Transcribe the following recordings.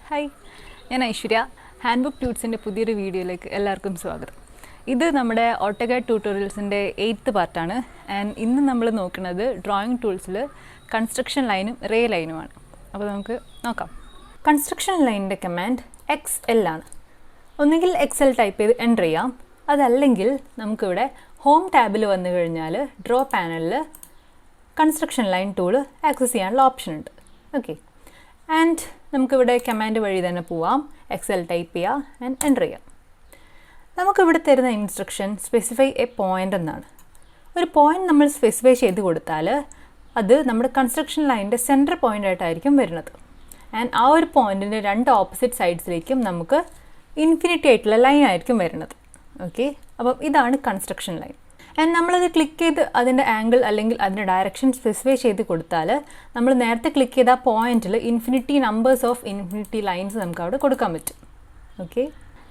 Hi, I am Aishwarya. Handbook tuts in the video like ellarkum swagam. This is our AutoCAD tutorials in the 8th part and in the number of drawing tools construction line ray line. Construction line command XL. ഒന്നുകിൽ XL type ചെയ്ത് enter ചെയ്യാം. അതല്ലെങ്കിൽ നമുക്ക് ഇവിടെ home tab ൽ വന്നു കഴിഞ്ഞാൽ draw panel ൽ construction line tool access ചെയ്യാനുള്ള ഓപ്ഷൻ ഉണ്ട്. Okay. And നമുക്ക് ഇവിടെ command വഴി തന്നെ പോവാം. XL type ചെയ്യാം and enter ചെയ്യാം. നമുക്ക് ഇവിടെ തരുന്ന ഇൻസ്ട്രക്ഷൻ specify a point എന്നാണ്. ഒരു point നമ്മൾ specify ചെയ്തു കൊടുത്താൽ അത് നമ്മുടെ construction lineന്റെ center point ആയിട്ടായിരിക്കും വരുന്നത്. And ആ ഒരു പോയിന്റിന്റെ രണ്ട് opposite sidesലേക്കും നമുക്ക് infinity ആയിട്ടുള്ള ലൈൻ ആയിരിക്കും വരുന്നത്. ഓക്കേ അപ്പോൾ ഇതാണ് കൺസ്ട്രക്ഷൻ ലൈൻ ആൻഡ് നമ്മൾ അത് ക്ലിക്ക് ചെയ്ത് അതിന്റെ ആംഗിൾ അല്ലെങ്കിൽ അതിന്റെ ഡയറക്ഷൻ സ്പെസിഫൈ ചെയ്ത് കൊടുത്താൽ നമ്മൾ നേരത്തെ ക്ലിക്ക് ചെയ്ത പോയിന്റിൽ infinity numbers of infinity lines നമുക്ക് അവിടെ കൊടുക്കാൻ പറ്റും. ഓക്കേ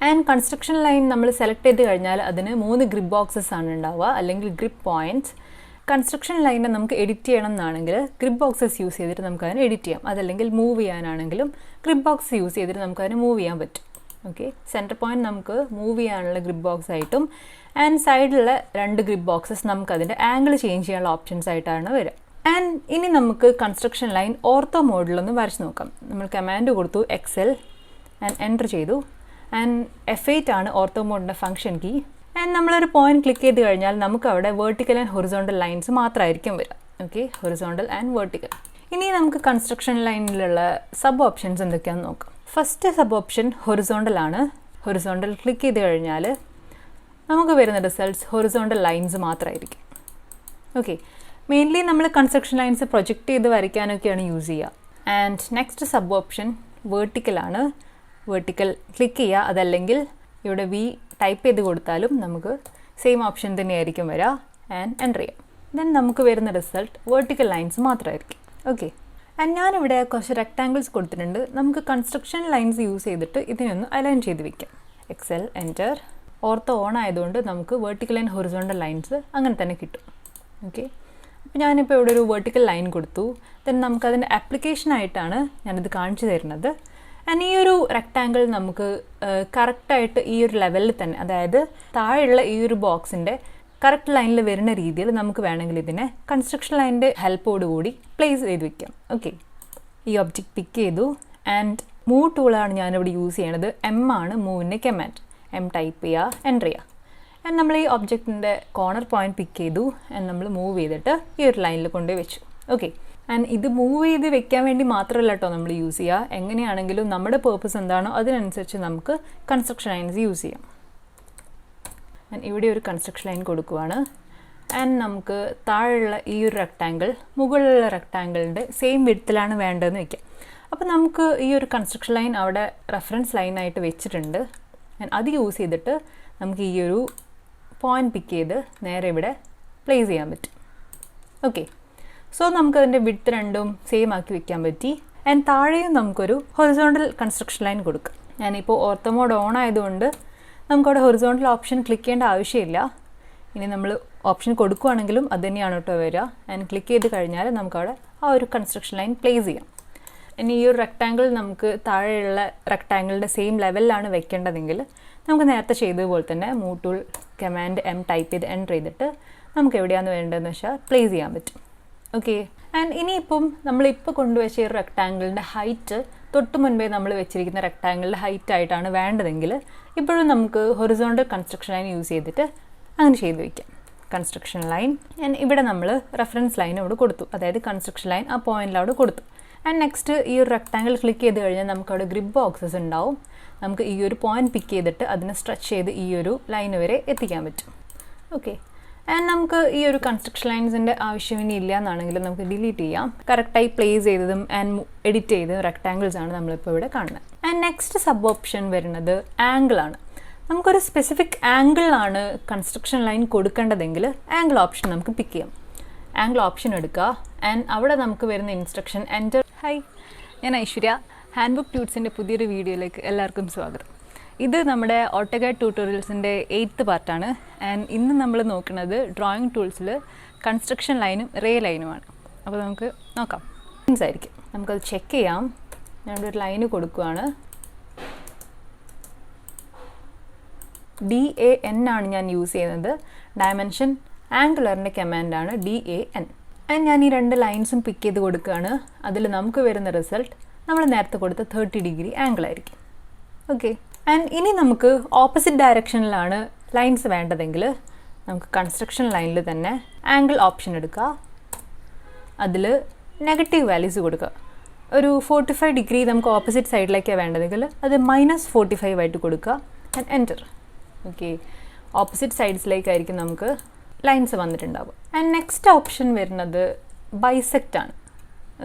ആൻഡ് കൺസ്ട്രക്ഷൻ ലൈൻ നമ്മൾ സെലക്ട് ചെയ്ത് കഴിഞ്ഞാൽ അതിന് 3 ഗ്രിപ്പ് ബോക്സസ് ആണ് ഉണ്ടാവുക അല്ലെങ്കിൽ ഗ്രിപ്പ് പോയിന്റ്സ്. കൺസ്ട്രക്ഷൻ ലൈനെ നമുക്ക് എഡിറ്റ് ചെയ്യണം എന്നാണെങ്കിൽ ഗ്രിപ്പ് ബോക്സസ് യൂസ് ചെയ്തിട്ട് നമുക്ക് അതിനെ എഡിറ്റ് ചെയ്യാം. അതല്ലെങ്കിൽ മൂവ് ചെയ്യാനാണെങ്കിലും ഗ്രിപ്പ് ബോക്സ് യൂസ് ചെയ്തിട്ട് നമുക്ക് അതിനെ മൂവ് ചെയ്യാൻ പറ്റും. Okay, center point നമുക്ക് മൂവ് ചെയ്യാനുള്ള ഗ്രിപ്പ് ബോക്സ് ആയിട്ടും ആൻഡ് സൈഡിലുള്ള രണ്ട് ഗ്രിപ്പ് ബോക്സസ് നമുക്ക് അതിൻ്റെ ആംഗിൾ ചേഞ്ച് ചെയ്യാനുള്ള ഓപ്ഷൻസ് ആയിട്ടാണ് വരിക. ആൻഡ് ഇനി നമുക്ക് കൺസ്ട്രക്ഷൻ ലൈൻ ഓർത്തോ മോഡിലൊന്ന് വരച്ച് നോക്കാം. നമ്മൾ കമാൻഡ് കൊടുത്തു XL ആൻഡ് എൻ്റർ ചെയ്തു ആൻഡ് F8 ആണ് ഓർത്തോ മോഡിൻ്റെ ഫംഗ്ഷൻ കീ. ആൻഡ് നമ്മളൊരു പോയിന്റ് ക്ലിക്ക് ചെയ്ത് കഴിഞ്ഞാൽ നമുക്ക് അവിടെ വെർട്ടിക്കൽ ആൻഡ് ഹൊറിസോണ്ടൽ ലൈൻസ് മാത്രമായിരിക്കും വരിക. Okay horizontal and vertical. ഇനി നമുക്ക് കൺസ്ട്രക്ഷൻ ലൈനിലുള്ള സബ് ഓപ്ഷൻസ് എന്തൊക്കെയാണെന്ന് നോക്കാം. ഫസ്റ്റ് സബ് ഓപ്ഷൻ ഹൊറിസോണ്ടൽ ആണ്. ഹൊറിസോണ്ടൽ ക്ലിക്ക് ചെയ്ത് കഴിഞ്ഞാൽ നമുക്ക് വരുന്ന റിസൾട്ട്സ് ഹൊറിസോണ്ടൽ ലൈൻസ് മാത്രമായിരിക്കും. ഓക്കെ മെയിൻലി നമ്മൾ കൺസ്ട്രക്ഷൻ ലൈൻസ് പ്രൊജക്റ്റ് ചെയ്ത് വരയ്ക്കാനൊക്കെയാണ് യൂസ് ചെയ്യുക. And next sub option vertical ആണ്. വെർട്ടിക്കൽ ക്ലിക്ക് ചെയ്യുക. അതല്ലെങ്കിൽ ഇവിടെ V ടൈപ്പ് ചെയ്ത് കൊടുത്താലും നമുക്ക് സെയിം ഓപ്ഷൻ തന്നെയായിരിക്കും വരിക ആൻഡ് എൻ്റർ ചെയ്യാം. ദെൻ നമുക്ക് വരുന്ന റിസൾട്ട് വെർട്ടിക്കൽ ലൈൻസ് മാത്രമായിരിക്കും. ഓക്കെ ആൻഡ് ഞാനിവിടെ കുറച്ച് റെക്ടാങ്കിൾസ് കൊടുത്തിട്ടുണ്ട്. നമുക്ക് കൺസ്ട്രക്ഷൻ ലൈൻസ് യൂസ് ചെയ്തിട്ട് ഇതിനൊന്ന് അലൈൻ ചെയ്ത് വെക്കാം. XL enter. ഓർത്തോ ഓൺ ആയതുകൊണ്ട് നമുക്ക് വെർട്ടിക്കൽ ആൻഡ് ഹൊറിസോണ്ടൽ ലൈൻസ് അങ്ങനെ തന്നെ കിട്ടും. ഓക്കെ അപ്പോൾ ഞാനിപ്പോൾ ഇവിടെ ഒരു വെർട്ടിക്കൽ ലൈൻ കൊടുത്തു. ദെൻ നമുക്കതിൻ്റെ ആപ്ലിക്കേഷനായിട്ടാണ് ഞാനിത് കാണിച്ചു തരുന്നത്. ആൻഡ് ഈ ഒരു റെക്ടാങ്കിൾ നമുക്ക് കറക്റ്റായിട്ട് ഈ ഒരു ലെവലിൽ തന്നെ അതായത് താഴെയുള്ള ഈ ഒരു ബോക്സിൻ്റെ കറക്റ്റ് ലൈനിൽ വരുന്ന രീതിയിൽ നമുക്ക് വേണമെങ്കിൽ ഇതിനെ കൺസ്ട്രക്ഷൻ ലൈനിൻ്റെ ഹെൽപ്പോടുകൂടി പ്ലേസ് ചെയ്ത് വെക്കാം. ഓക്കെ ഈ ഒബ്ജക്റ്റ് പിക്ക് ചെയ്തു ആൻഡ് മൂവ് ടൂളാണ് ഞാനിവിടെ യൂസ് ചെയ്യണത്. M ആണ് മൂവിൻ്റെ കമാൻഡ്. M ടൈപ്പ് ചെയ്യുക എൻ്റർ ചെയ്യുക ആൻഡ് നമ്മൾ ഈ ഒബ്ജക്റ്റിൻ്റെ കോർണർ പോയിന്റ് പിക്ക് ചെയ്തു ആൻഡ് നമ്മൾ മൂവ് ചെയ്തിട്ട് ഈ ഒരു ലൈനിൽ കൊണ്ടുപോയി വെച്ചു. ഓക്കെ ആൻഡ് ഇത് മൂവ് ചെയ്ത് വെക്കാൻ വേണ്ടി മാത്രമല്ല കേട്ടോ നമ്മൾ യൂസ് ചെയ്യുക. എങ്ങനെയാണെങ്കിലും നമ്മുടെ പേർപ്പസ് എന്താണോ അതിനനുസരിച്ച് നമുക്ക് കൺസ്ട്രക്ഷൻ ലൈൻസ് യൂസ് ചെയ്യാം. ഇവിടെ ഒരു കൺസ്ട്രക്ഷൻ ലൈൻ കൊടുക്കുവാണ് ആൻഡ് നമുക്ക് താഴെയുള്ള ഈ ഒരു റെക്ടാങ്കിൾ മുകളിലുള്ള റെക്ടാങ്കിളിൻ്റെ സെയിം വിഡ്ത്തിലാണ് വേണ്ടതെന്ന് വയ്ക്കാം. അപ്പോൾ നമുക്ക് ഈ ഒരു കൺസ്ട്രക്ഷൻ ലൈൻ അവിടെ റെഫറൻസ് ലൈനായിട്ട് വെച്ചിട്ടുണ്ട്. അത് യൂസ് ചെയ്തിട്ട് നമുക്ക് ഈ ഒരു പോയിന്റ് പിക്ക് ചെയ്ത് നേരെ ഇവിടെ പ്ലേസ് ചെയ്യാൻ പറ്റും. ഓക്കെ സോ നമുക്കതിൻ്റെ വിഡ്ത്ത് രണ്ടും സെയിം ആക്കി വെക്കാൻ പറ്റി. ആൻഡ് താഴെയും നമുക്കൊരു ഹൊറിസോണ്ടൽ കൺസ്ട്രക്ഷൻ ലൈൻ കൊടുക്കാം. ഞാനിപ്പോൾ ഓർത്തോ മോഡ് ഓൺ ആയതുകൊണ്ട് നമുക്കവിടെ ഹൊറിസോണ്ടൽ ഓപ്ഷൻ ക്ലിക്ക് ചെയ്യേണ്ട ആവശ്യമില്ല. ഇനി നമ്മൾ ഓപ്ഷൻ കൊടുക്കുകയാണെങ്കിലും അത് തന്നെയാണ് കേട്ടോ വരിക. ആൻഡ് ക്ലിക്ക് ചെയ്ത് കഴിഞ്ഞാൽ നമുക്കവിടെ ആ ഒരു കൺസ്ട്രക്ഷൻ ലൈൻ പ്ലേസ് ചെയ്യാം. ഇനി ഈ ഒരു റെക്ടാങ്കിൾ നമുക്ക് താഴെയുള്ള റെക്ടാങ്കിളിൻ്റെ സെയിം ലെവലിലാണ് വെക്കേണ്ടതെങ്കിൽ നമുക്ക് നേരത്തെ ചെയ്തതുപോലെ തന്നെ move tool command M type ചെയ്ത് എൻ്റർ ചെയ്തിട്ട് നമുക്ക് എവിടെയാണ് വേണ്ടതെന്ന് വെച്ചാൽ പ്ലേസ് ചെയ്യാൻ പറ്റും. ഓക്കെ ആൻഡ് ഇനിയിപ്പം നമ്മളിപ്പോൾ കൊണ്ടുവച്ച ഈ റെക്ടാങ്കിളിൻ്റെ ഹൈറ്റ് തൊട്ട് മുൻപേ നമ്മൾ വെച്ചിരിക്കുന്ന റെക്ടാങ്കിളിൻ്റെ ഹൈറ്റ് ആയിട്ടാണ് വേണ്ടതെങ്കിൽ ഇപ്പോഴും നമുക്ക് ഹൊറിസോണ്ടൽ കൺസ്ട്രക്ഷൻ ലൈൻ യൂസ് ചെയ്തിട്ട് അങ്ങനെ ചെയ്ത് വയ്ക്കാം. കൺസ്ട്രക്ഷൻ ലൈൻ ആൻഡ് ഇവിടെ നമ്മൾ റെഫറൻസ് ലൈൻ അവിടെ കൊടുത്തു. അതായത് കൺസ്ട്രക്ഷൻ ലൈൻ ആ പോയിന്റിൽ അവിടെ കൊടുത്തു. ആൻഡ് നെക്സ്റ്റ് ഈ ഒരു റെക്ടാങ്കിൾ ക്ലിക്ക് ചെയ്ത് കഴിഞ്ഞാൽ നമുക്കവിടെ ഗ്രിപ്പ് ബോക്സസ് ഉണ്ടാവും. നമുക്ക് ഈ ഒരു പോയിന്റ് പിക്ക് ചെയ്തിട്ട് അതിനെ സ്ട്രെച്ച് ചെയ്ത് ഈ ഒരു ലൈൻ വരെ എത്തിക്കാൻ പറ്റും. ഓക്കെ ആൻഡ് നമുക്ക് ഈ ഒരു കൺസ്ട്രക്ഷൻ ലൈൻസിൻ്റെ ആവശ്യം ഇനി ഇല്ല എന്നാണെങ്കിൽ നമുക്ക് ഡിലീറ്റ് ചെയ്യാം. കറക്റ്റായി പ്ലേസ് ചെയ്തതും ആൻഡ് എഡിറ്റ് ചെയ്തതും റെക്ടാങ്കിൾസ് ആണ് നമ്മളിപ്പോൾ ഇവിടെ കാണുന്നത്. ആൻഡ് നെക്സ്റ്റ് സബ് ഓപ്ഷൻ വരുന്നത് ആംഗിൾ ആണ്. നമുക്കൊരു സ്പെസിഫിക് ആംഗിളാണ് കൺസ്ട്രക്ഷൻ ലൈൻ കൊടുക്കേണ്ടതെങ്കിൽ ആംഗിൾ ഓപ്ഷൻ നമുക്ക് പിക്ക് ചെയ്യാം. ആംഗിൾ ഓപ്ഷൻ എടുക്കുക ആൻഡ് അവിടെ നമുക്ക് വരുന്ന ഇൻസ്ട്രക്ഷൻ എൻ്റർ. ഹായ് ഞാൻ ഐശ്വര്യ. ഹാൻഡ്ബുക്ക് ട്യൂട്ട്സിൻ്റെ പുതിയൊരു വീഡിയോയിലേക്ക് എല്ലാവർക്കും സ്വാഗതം. ഇത് നമ്മുടെ AutoCAD ട്യൂട്ടോറിയൽസിൻ്റെ 8th പാർട്ടാണ്. ആൻഡ് ഇന്ന് നമ്മൾ നോക്കുന്നത് ഡ്രോയിങ് ടൂൾസിൽ കൺസ്ട്രക്ഷൻ ലൈനും റേ ലൈനുമാണ്. അപ്പോൾ നമുക്ക് നോക്കാം. ആയിരിക്കും നമുക്കത് ചെക്ക് ചെയ്യാം. ഞാനിവിടെ ഒരു ലൈന് കൊടുക്കുകയാണ്. DAN ആണ് ഞാൻ യൂസ് ചെയ്യുന്നത്. ഡയമെൻഷൻ ആംഗുലറിൻ്റെ കമാൻഡാണ് DAN. ആൻഡ് ഞാൻ ഈ 2 ലൈൻസും പിക്ക് ചെയ്ത് കൊടുക്കുകയാണ്. അതിൽ നമുക്ക് വരുന്ന റിസൾട്ട് നമ്മൾ നേരത്തെ കൊടുത്ത 30 ഡിഗ്രി ആംഗിൾ ആയിരിക്കും. ഓക്കെ. ആൻഡ് ഇനി നമുക്ക് ഓപ്പോസിറ്റ് ഡയറക്ഷനിലാണ് ലൈൻസ് വേണ്ടതെങ്കിൽ നമുക്ക് കൺസ്ട്രക്ഷൻ ലൈനിൽ തന്നെ ആംഗിൾ ഓപ്ഷൻ എടുക്കുക. അതിൽ നെഗറ്റീവ് വാല്യൂസ് കൊടുക്കുക. ഒരു 45 ഡിഗ്രി നമുക്ക് ഓപ്പോസിറ്റ് സൈഡിലേക്കാണ് വേണ്ടതെങ്കിൽ അത് -45 ആയിട്ട് കൊടുക്കുക. And enter. ഓക്കെ. ഓപ്പോസിറ്റ് സൈഡ്സിലേക്കായിരിക്കും നമുക്ക് ലൈൻസ് വന്നിട്ടുണ്ടാവുക. ആൻഡ് നെക്സ്റ്റ് ഓപ്ഷൻ വരുന്നത് ബൈസെക്റ്റ് ആണ്.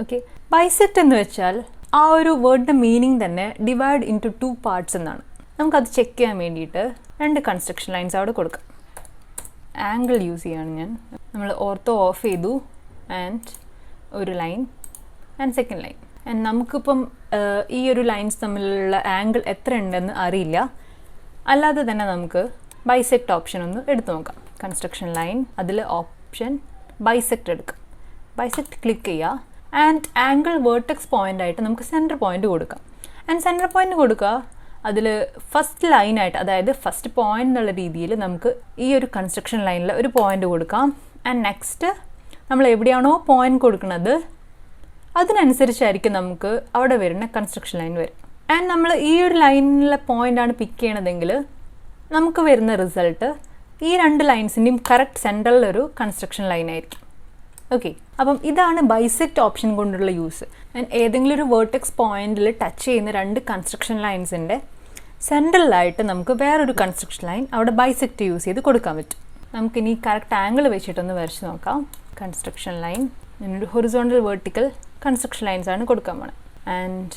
ഓക്കെ. ബൈസെക്റ്റ് എന്ന് വെച്ചാൽ ആ ഒരു വേർഡിൻ്റെ മീനിങ് തന്നെ ഡിവൈഡ് ഇൻറ്റു 2 പാർട്സ് എന്നാണ്. നമുക്കത് ചെക്ക് ചെയ്യാൻ വേണ്ടിയിട്ട് 2 കൺസ്ട്രക്ഷൻ ലൈൻസ് അവിടെ കൊടുക്കാം. ആംഗിൾ യൂസ് ചെയ്യാണ് ഞാൻ. നമ്മൾ ഓർത്തോ ഓഫ് ചെയ്തു. ആൻഡ് ഒരു line and second line. And നമുക്കിപ്പം ഈ ഒരു ലൈൻസ് തമ്മിലുള്ള ആംഗിൾ എത്ര ഉണ്ടെന്ന് അറിയില്ല. അല്ലാതെ തന്നെ നമുക്ക് ബൈസെക്റ്റ് ഓപ്ഷൻ ഒന്ന് എടുത്തു നോക്കാം. കൺസ്ട്രക്ഷൻ ലൈൻ, അതിൽ ഓപ്ഷൻ ബൈസെക്റ്റ് എടുക്കാം. ബൈസെക്റ്റ് ക്ലിക്ക് ചെയ്യുക. ആൻഡ് ആംഗിൾ വേർട്ടെക്സ് പോയിൻ്റ് ആയിട്ട് നമുക്ക് സെൻറ്റർ പോയിൻ്റ് കൊടുക്കാം. ആൻഡ് സെൻറ്റർ പോയിൻ്റ് കൊടുക്കുക. അതിൽ ഫസ്റ്റ് ലൈനായിട്ട്, അതായത് ഫസ്റ്റ് പോയിൻ്റ് എന്നുള്ള രീതിയിൽ നമുക്ക് ഈ ഒരു കൺസ്ട്രക്ഷൻ ലൈനിൽ ഒരു പോയിൻ്റ് കൊടുക്കാം. ആൻഡ് നെക്സ്റ്റ് നമ്മൾ എവിടെയാണോ പോയിൻ്റ് കൊടുക്കുന്നത് അതിനനുസരിച്ചായിരിക്കും നമുക്ക് അവിടെ വരുന്ന കൺസ്ട്രക്ഷൻ ലൈൻ വരും. ആൻഡ് നമ്മൾ ഈ ഒരു ലൈനിലെ പോയിൻ്റാണ് പിക്ക് ചെയ്യണതെങ്കിൽ നമുക്ക് വരുന്ന റിസൾട്ട് ഈ 2 ലൈൻസിൻ്റെയും കറക്റ്റ് സെൻറ്ററിലൊരു കൺസ്ട്രക്ഷൻ ലൈൻ ആയിരിക്കും. ഓക്കെ. അപ്പം ഇതാണ് ബൈസെക്റ്റ് ഓപ്ഷൻ കൊണ്ടുള്ള യൂസ്. ആൻഡ് ഏതെങ്കിലും ഒരു വേർട്ടെക്സ് പോയിന്റിൽ ടച്ച് ചെയ്യുന്ന 2 കൺസ്ട്രക്ഷൻ ലൈൻസിൻ്റെ സെൻട്രലായിട്ട് നമുക്ക് വേറൊരു കൺസ്ട്രക്ഷൻ ലൈൻ അവിടെ ബൈസെക്റ്റ് യൂസ് ചെയ്ത് കൊടുക്കാൻ പറ്റും. നമുക്കിനി കറക്റ്റ് ആംഗിൾ വെച്ചിട്ടൊന്ന് വരച്ച് നോക്കാം. കൺസ്ട്രക്ഷൻ ലൈൻ, ഞാനൊരു ഹൊറിസോണ്ടൽ വെർട്ടിക്കൽ കൺസ്ട്രക്ഷൻ ലൈൻസാണ് കൊടുക്കാൻ പോണത്. ആൻഡ്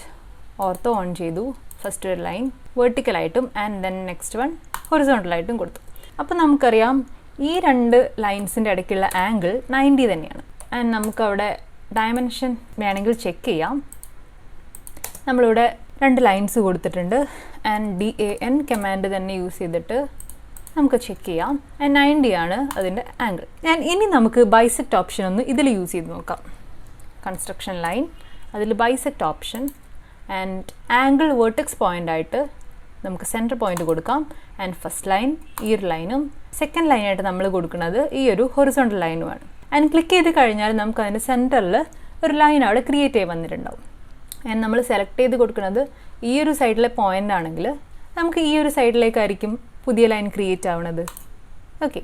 ഓർത്തോ ഓൺ ചെയ്തു. ഫസ്റ്റ് ഒരു ലൈൻ വെർട്ടിക്കലായിട്ടും ആൻഡ് ദെൻ നെക്സ്റ്റ് വൺ ഹൊറിസോണ്ടലായിട്ടും കൊടുത്തു. അപ്പോൾ നമുക്കറിയാം ഈ 2 ലൈൻസിൻ്റെ ഇടയ്ക്കുള്ള ആംഗിൾ 90 തന്നെയാണ്. ആൻഡ് നമുക്കവിടെ ഡയമെൻഷൻ വേണമെങ്കിൽ ചെക്ക് ചെയ്യാം. നമ്മളിവിടെ 2 ലൈൻസ് കൊടുത്തിട്ടുണ്ട്. ആൻഡ് DAN കമാൻഡ് തന്നെ യൂസ് ചെയ്തിട്ട് നമുക്ക് ചെക്ക് ചെയ്യാം. ആൻഡ് 90 ആണ് അതിൻ്റെ ആംഗിൾ. ആൻഡ് ഇനി നമുക്ക് ബൈസെക്റ്റ് ഓപ്ഷൻ ഒന്ന് ഇതിൽ യൂസ് ചെയ്ത് നോക്കാം. കൺസ്ട്രക്ഷൻ ലൈൻ, അതിൽ bisect option and angle vertex point ആയിട്ട് നമുക്ക് സെൻറ്റർ പോയിൻ്റ് കൊടുക്കാം. ആൻഡ് ഫസ്റ്റ് ലൈൻ ഈ ഒരു ലൈനും സെക്കൻഡ് ലൈനായിട്ട് നമ്മൾ കൊടുക്കുന്നത് ഈ ഒരു ഹൊറിസോണ്ടൽ ലൈനുമാണ്. ആൻഡ് ക്ലിക്ക് ചെയ്ത് കഴിഞ്ഞാൽ നമുക്ക് അതിൻ്റെ സെൻറ്ററിൽ ഒരു ലൈൻ അവിടെ ക്രിയേറ്റ് ചെയ്ത് വന്നിട്ടുണ്ടാവും. ആൻഡ് നമ്മൾ സെലക്ട് ചെയ്ത് കൊടുക്കുന്നത് ഈ ഒരു സൈഡിലെ പോയിൻ്റ് ആണെങ്കിൽ നമുക്ക് ഈ ഒരു സൈഡിലേക്കായിരിക്കും പുതിയ ലൈൻ ക്രിയേറ്റ് ആവുന്നത്. ഓക്കെ.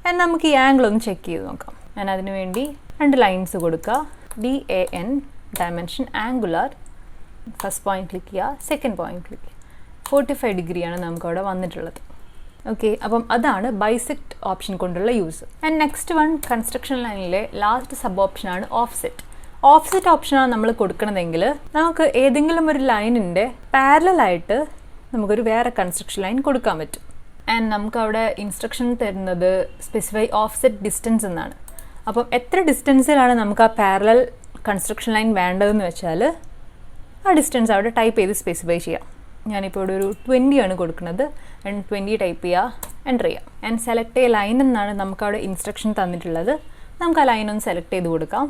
ആൻഡ് നമുക്ക് ഈ ആംഗിൾ ഒന്ന് ചെക്ക് ചെയ്ത് നോക്കാം. ഞാൻ അതിന് വേണ്ടി 2 ലൈൻസ് കൊടുക്കുക. DAN dimension angular, first point click ചെയ്യുക, സെക്കൻഡ് പോയിന്റ് ക്ലിക്ക് ചെയ്യുക. 45 ഡിഗ്രിയാണ് നമുക്കവിടെ വന്നിട്ടുള്ളത്. ഓക്കെ. അപ്പം അതാണ് ബൈസെക്റ്റ് ഓപ്ഷൻ കൊണ്ടുള്ള use. And next one construction ലൈനിലെ ലാസ്റ്റ് സബ് ഓപ്ഷനാണ് ഓഫ്സെറ്റ്. ഓഫ്സെറ്റ് ഓപ്ഷനാണ് നമ്മൾ കൊടുക്കണതെങ്കിൽ നമുക്ക് ഏതെങ്കിലും ഒരു ലൈനിൻ്റെ പാരലായിട്ട് നമുക്കൊരു വേറെ കൺസ്ട്രക്ഷൻ ലൈൻ കൊടുക്കാൻ പറ്റും. ആൻഡ് നമുക്കവിടെ ഇൻസ്ട്രക്ഷൻ തരുന്നത് സ്പെസിഫൈ ഓഫ്സെറ്റ് ഡിസ്റ്റൻസ് എന്നാണ്. അപ്പം എത്ര ഡിസ്റ്റൻസിലാണ് നമുക്ക് ആ പാരലൽ കൺസ്ട്രക്ഷൻ ലൈൻ വേണ്ടതെന്ന് വെച്ചാൽ ആ ഡിസ്റ്റൻസ് അവിടെ ടൈപ്പ് ചെയ്ത് സ്പെസിഫൈ ചെയ്യാം. ഞാനിപ്പോൾ ഇവിടെ ഒരു 20 ആണ് കൊടുക്കുന്നത്. ആൻഡ് 20 ടൈപ്പ് ചെയ്യുക, എൻ്റർ ചെയ്യുക. ആൻഡ് സെലക്ട് ചെയ്യുക ലൈൻ എന്നാണ് നമുക്കവിടെ ഇൻസ്ട്രക്ഷൻ തന്നിട്ടുള്ളത്. നമുക്ക് ആ ലൈൻ ഒന്ന് സെലക്ട് ചെയ്ത് കൊടുക്കാം.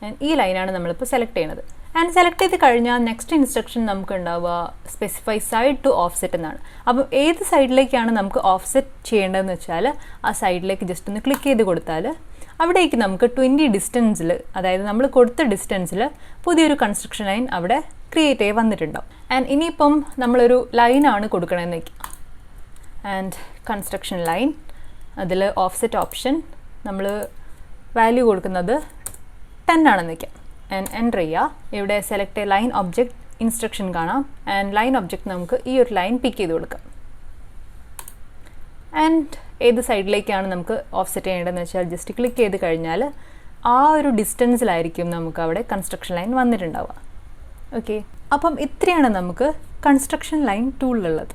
ആൻഡ് ഈ ലൈനാണ് നമ്മളിപ്പോൾ സെലക്ട് ചെയ്യുന്നത്. ആൻഡ് സെലക്ട് ചെയ്ത് കഴിഞ്ഞാൽ നെക്സ്റ്റ് ഇൻസ്ട്രക്ഷൻ നമുക്ക് ഉണ്ടാവുക സ്പെസിഫൈ സൈഡ് ടു ഓഫ്സെറ്റ് എന്നാണ്. അപ്പം ഏത് സൈഡിലേക്കാണ് നമുക്ക് ഓഫ്സെറ്റ് ചെയ്യേണ്ടതെന്ന് വെച്ചാൽ ആ സൈഡിലേക്ക് ജസ്റ്റ് ഒന്ന് ക്ലിക്ക് ചെയ്ത് കൊടുത്താൽ അവിടേക്ക് നമുക്ക് 20 ഡിസ്റ്റൻസിൽ, അതായത് നമ്മൾ കൊടുത്ത ഡിസ്റ്റൻസിൽ പുതിയൊരു കൺസ്ട്രക്ഷൻ ലൈൻ അവിടെ ക്രിയേറ്റ് ചെയ്ത് വന്നിട്ടുണ്ടാവും. ആൻഡ് ഇനിയിപ്പം നമ്മളൊരു ലൈനാണ് കൊടുക്കണമെന്ന് വയ്ക്കുക. ആൻഡ് കൺസ്ട്രക്ഷൻ ലൈൻ, അതിൽ ഓഫ്സെറ്റ് ഓപ്ഷൻ നമ്മൾ വാല്യൂ കൊടുക്കുന്നത് 10 ആണെന്ന് വയ്ക്കാം. ആൻഡ് എൻ്റർ ചെയ്യുക. ഇവിടെ സെലക്ട് ലൈൻ ഒബ്ജക്റ്റ് ഇൻസ്ട്രക്ഷൻ കാണാം. ആൻഡ് ലൈൻ ഒബ്ജക്റ്റ് നമുക്ക് ഈ ഒരു ലൈൻ പിക്ക് ചെയ്ത് കൊടുക്കാം. ആൻഡ് ഏത് സൈഡിലേക്കാണ് നമുക്ക് ഓഫ്സെറ്റ് ചെയ്യേണ്ടതെന്ന് വെച്ചാൽ ജസ്റ്റ് ക്ലിക്ക് ചെയ്ത് കഴിഞ്ഞാൽ ആ ഒരു ഡിസ്റ്റൻസിലായിരിക്കും നമുക്ക് അവിടെ കൺസ്ട്രക്ഷൻ ലൈൻ വന്നിട്ടുണ്ടാവുക. ഓക്കെ. അപ്പം ഇത്രയാണ് നമുക്ക് കൺസ്ട്രക്ഷൻ ലൈൻ ടൂളിലുള്ളത്.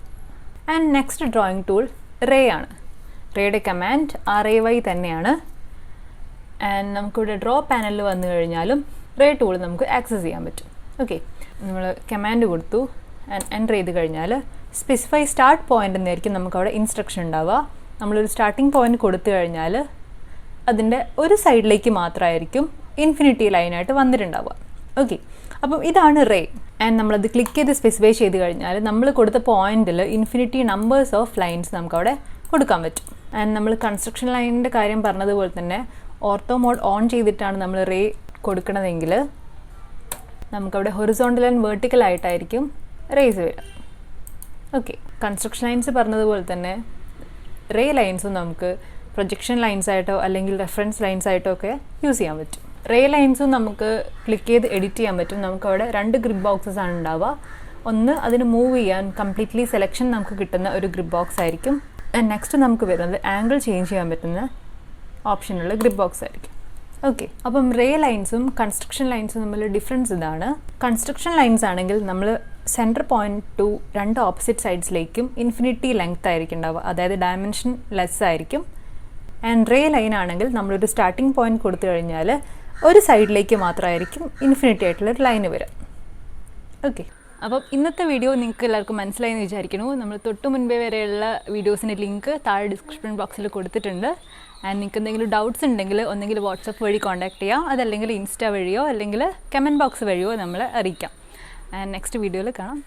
And next drawing tool ray ആണ്. റേയുടെ കമാൻഡ് RAY തന്നെയാണ്. ആൻഡ് നമുക്കിവിടെ ഡ്രോ പാനലിൽ വന്നു കഴിഞ്ഞാലും റേ ടൂൾ നമുക്ക് ആക്സസ് ചെയ്യാൻ പറ്റും. ഓക്കെ. നമ്മൾ കമാൻഡ് കൊടുത്തു ആൻഡ് എൻ്റർ ചെയ്ത് കഴിഞ്ഞാൽ സ്പെസിഫൈ സ്റ്റാർട്ട് പോയിൻ്റ് എന്നായിരിക്കും നമുക്കവിടെ ഇൻസ്ട്രക്ഷൻ ഉണ്ടാവുക. നമ്മളൊരു സ്റ്റാർട്ടിംഗ് പോയിൻ്റ് കൊടുത്തു കഴിഞ്ഞാൽ അതിൻ്റെ ഒരു സൈഡിലേക്ക് മാത്രമായിരിക്കും ഇൻഫിനിറ്റി ലൈനായിട്ട് വന്നിട്ടുണ്ടാവുക. ഓക്കെ. അപ്പം ഇതാണ് റേ. ആൻഡ് നമ്മളത് ക്ലിക്ക് ചെയ്ത് സ്പെസിഫൈ ചെയ്ത് കഴിഞ്ഞാൽ നമ്മൾ കൊടുത്ത പോയിന്റിൽ ഇൻഫിനിറ്റി നമ്പേഴ്സ് ഓഫ് ലൈൻസ് നമുക്കവിടെ കൊടുക്കാൻ പറ്റും. ആൻഡ് നമ്മൾ കൺസ്ട്രക്ഷൻ ലൈനിൻ്റെ കാര്യം പറഞ്ഞതുപോലെ തന്നെ ഓർത്തോ മോഡ് ഓൺ ചെയ്തിട്ടാണ് നമ്മൾ റേ കൊടുക്കണതെങ്കിൽ നമുക്കവിടെ ഹൊറിസോണ്ടൽ ആൻഡ് വെർട്ടിക്കൽ ആയിട്ടായിരിക്കും റേസ് വരിക. ഓക്കെ, കൺസ്ട്രക്ഷൻ ലൈൻസ് പറഞ്ഞതുപോലെ തന്നെ റേ ലൈൻസും നമുക്ക് പ്രൊജക്ഷൻ ലൈൻസ് ആയിട്ടോ അല്ലെങ്കിൽ റെഫറൻസ് ലൈൻസ് ആയിട്ടോ ഒക്കെ യൂസ് ചെയ്യാൻ പറ്റും. റേ ലൈൻസും നമുക്ക് ക്ലിക്ക് ചെയ്ത് എഡിറ്റ് ചെയ്യാൻ പറ്റും. നമുക്കവിടെ 2 ഗ്രിഡ് ബോക്സസ് ആണ് ഉണ്ടാവുക. ഒന്ന് അതിന് മൂവ് ചെയ്യാൻ കംപ്ലീറ്റ്ലി സെലക്ഷൻ നമുക്ക് കിട്ടുന്ന ഒരു ഗ്രിഡ് ബോക്സ് ആയിരിക്കും. നെക്സ്റ്റ് നമുക്ക് വരുന്നത് ആംഗിൾ ചേഞ്ച് ചെയ്യാൻ പറ്റുന്ന ഓപ്ഷനുള്ള ഗ്രിഡ് ബോക്സ് ആയിരിക്കും. ഓക്കെ, അപ്പം റേ ലൈൻസും കൺസ്ട്രക്ഷൻ ലൈൻസും തമ്മിൽ ഡിഫറൻസ് ഇതാണ്. കൺസ്ട്രക്ഷൻ ലൈൻസ് ആണെങ്കിൽ നമ്മൾ സെൻറ്റർ പോയിന്റ് ടു 2 ഓപ്പോസിറ്റ് സൈഡ്സിലേക്കും ഇൻഫിനിറ്റി ലെങ്ത് ആയിരിക്കും ഉണ്ടാവുക, അതായത് ഡയമെൻഷൻ ലെസ് ആയിരിക്കും. ആൻഡ് റേ ലൈൻ ആണെങ്കിൽ നമ്മളൊരു സ്റ്റാർട്ടിംഗ് പോയിന്റ് കൊടുത്തു കഴിഞ്ഞാൽ ഒരു സൈഡിലേക്ക് മാത്രമായിരിക്കും ഇൻഫിനിറ്റി ആയിട്ടുള്ളൊരു ലൈന് വരിക. ഓക്കെ, അപ്പം ഇന്നത്തെ വീഡിയോ നിങ്ങൾക്ക് എല്ലാവർക്കും മനസ്സിലായി എന്ന് വിചാരിക്കുന്നു. നമ്മൾ തൊട്ട് മുൻപേ വരെയുള്ള വീഡിയോസിൻ്റെ ലിങ്ക് താഴെ ഡിസ്ക്രിപ്ഷൻ ബോക്സിൽ കൊടുത്തിട്ടുണ്ട്. ആൻഡ് നിങ്ങൾക്ക് എന്തെങ്കിലും ഡൗട്ട്സ് ഉണ്ടെങ്കിൽ ഒന്നെങ്കിൽ വാട്സപ്പ് വഴി കോൺടാക്ട് ചെയ്യാം, അതല്ലെങ്കിൽ ഇൻസ്റ്റ വഴിയോ അല്ലെങ്കിൽ കമൻറ്റ് ബോക്സ് വഴിയോ നമ്മളെ അറിയിക്കാം. ആൻഡ് നെക്സ്റ്റ് വീഡിയോയിൽ കാണാം.